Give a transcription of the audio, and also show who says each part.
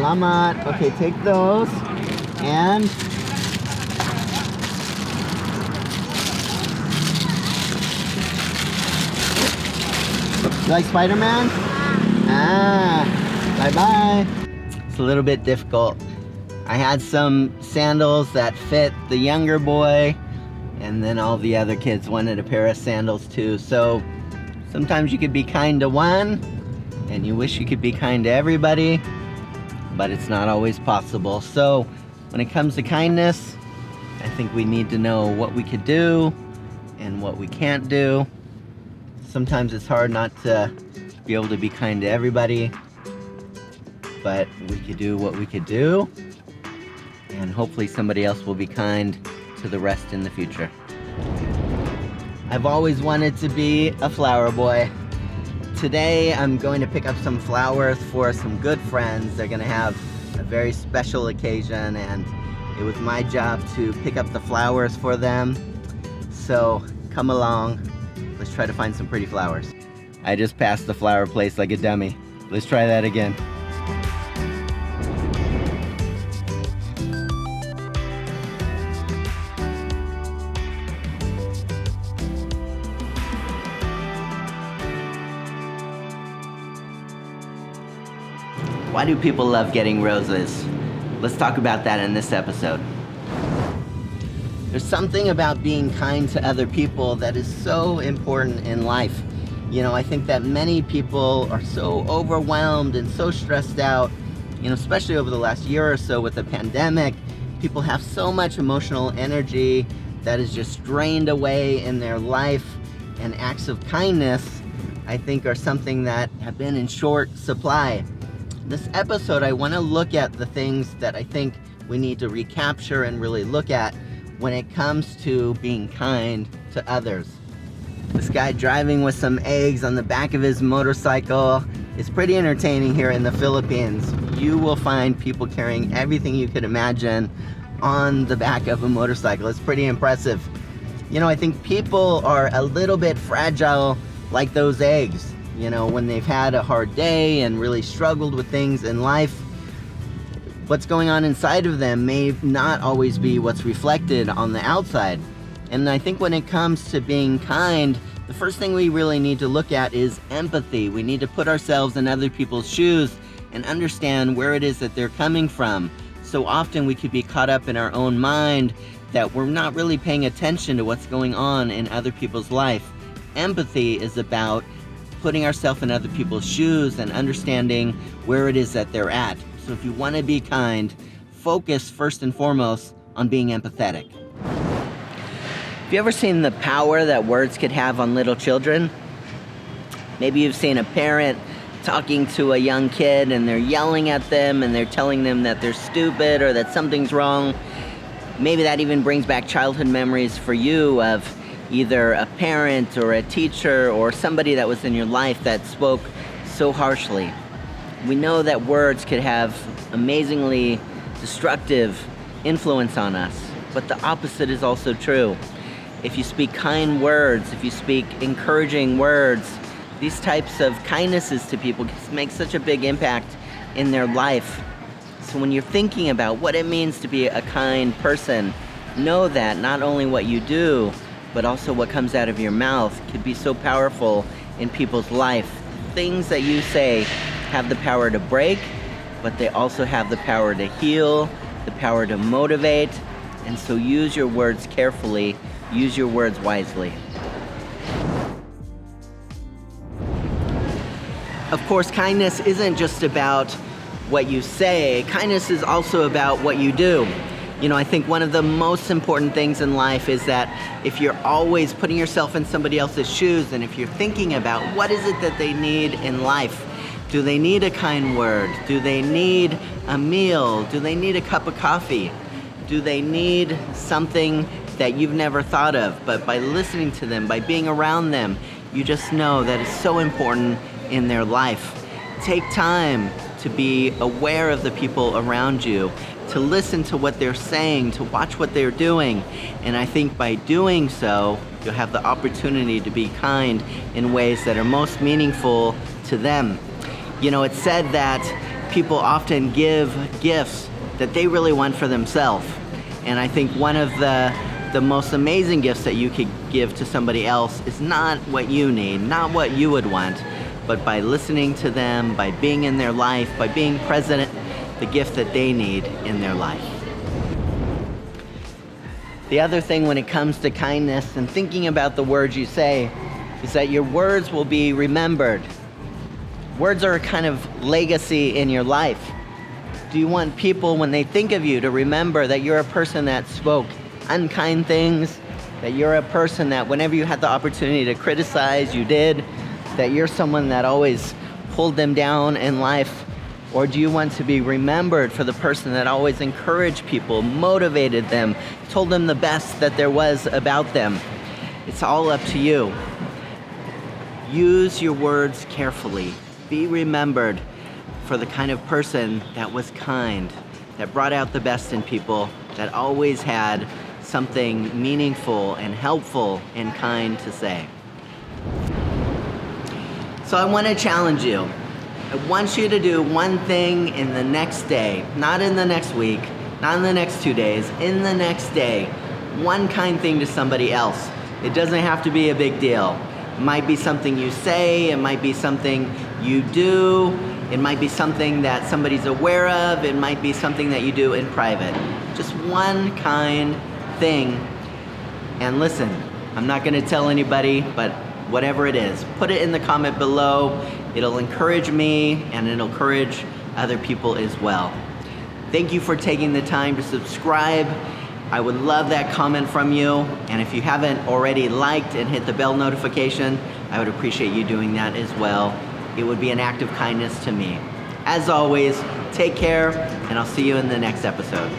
Speaker 1: Salamat. Okay, take those. And you like Spider-Man? Ah, bye-bye. It's a little bit difficult. I had some sandals that fit the younger boy, and then all the other kids wanted a pair of sandals too. So sometimes you could be kind to one, and you wish you could be kind to everybody, but it's not always possible. So when it comes to kindness, I think we need to know what we could do and what we can't do. Sometimes it's hard not to be able to be kind to everybody, but we could do what we could do, and hopefully somebody else will be kind to the rest in the future. I've always wanted to be a flower boy. Today I'm going to pick up some flowers for some good friends. They're gonna have a very special occasion, and it was my job to pick up the flowers for them. So come along, let's try to find some pretty flowers. I just passed the flower place like a dummy. Let's try that again. Why do people love getting roses? Let's talk about that in this episode. There's something about being kind to other people that is so important in life. You know, I think that many people are so overwhelmed and so stressed out, you know, especially over the last year or so with the pandemic. People have so much emotional energy that is just drained away in their life, and acts of kindness, I think, are something that have been in short supply. This episode, I want to look at the things that I think we need to recapture and really look at when it comes to being kind to others. This guy driving with some eggs on the back of his motorcycle is pretty entertaining here in the Philippines. You will find people carrying everything you could imagine on the back of a motorcycle. It's pretty impressive. You know, I think people are a little bit fragile like those eggs. You know, when they've had a hard day and really struggled with things in life, what's going on inside of them may not always be what's reflected on the outside. And I think when it comes to being kind, the first thing we really need to look at is empathy. We need to put ourselves in other people's shoes and understand where it is that they're coming from. So often we could be caught up in our own mind that we're not really paying attention to what's going on in other people's life. Empathy is about putting ourselves in other people's shoes and understanding where it is that they're at. So if you want to be kind, focus first and foremost on being empathetic. Have you ever seen the power that words could have on little children? Maybe you've seen a parent talking to a young kid and they're yelling at them and they're telling them that they're stupid or that something's wrong. Maybe that even brings back childhood memories for you of either a parent or a teacher or somebody that was in your life that spoke so harshly. We know that words could have amazingly destructive influence on us, but the opposite is also true. If you speak kind words, if you speak encouraging words, these types of kindnesses to people can make such a big impact in their life. So when you're thinking about what it means to be a kind person, know that not only what you do, but also what comes out of your mouth could be so powerful in people's life. Things that you say have the power to break, but they also have the power to heal, the power to motivate, and so use your words carefully, use your words wisely. Of course, kindness isn't just about what you say. Kindness is also about what you do. You know, I think one of the most important things in life is that if you're always putting yourself in somebody else's shoes, and if you're thinking about what is it that they need in life, do they need a kind word? Do they need a meal? Do they need a cup of coffee? Do they need something that you've never thought of? But by listening to them, by being around them, you just know that it's so important in their life. Take time to be aware of the people around you, to listen to what they're saying, to watch what they're doing. And I think by doing so, you'll have the opportunity to be kind in ways that are most meaningful to them. You know, it's said that people often give gifts that they really want for themselves. And I think one of the most amazing gifts that you could give to somebody else is not what you need, not what you would want, but by listening to them, by being in their life, by being present, the gift that they need in their life. The other thing when it comes to kindness and thinking about the words you say is that your words will be remembered. Words are a kind of legacy in your life. Do you want people, when they think of you, to remember that you're a person that spoke unkind things, that you're a person that whenever you had the opportunity to criticize, you did, that you're someone that always pulled them down in life? Or do you want to be remembered for the person that always encouraged people, motivated them, told them the best that there was about them? It's all up to you. Use your words carefully. Be remembered for the kind of person that was kind, that brought out the best in people, that always had something meaningful and helpful and kind to say. So I want to challenge you. I want you to do one thing in the next day, not in the next week, not in the next 2 days, in the next day. One kind thing to somebody else. It doesn't have to be a big deal. It might be something you say, it might be something you do, it might be something that somebody's aware of, it might be something that you do in private. Just one kind thing. And listen, I'm not going to tell anybody, but whatever it is, put it in the comment below. It'll encourage me and it'll encourage other people as well. Thank you for taking the time to subscribe. I would love that comment from you. And if you haven't already liked and hit the bell notification, I would appreciate you doing that as well. It would be an act of kindness to me. As always, take care, and I'll see you in the next episode.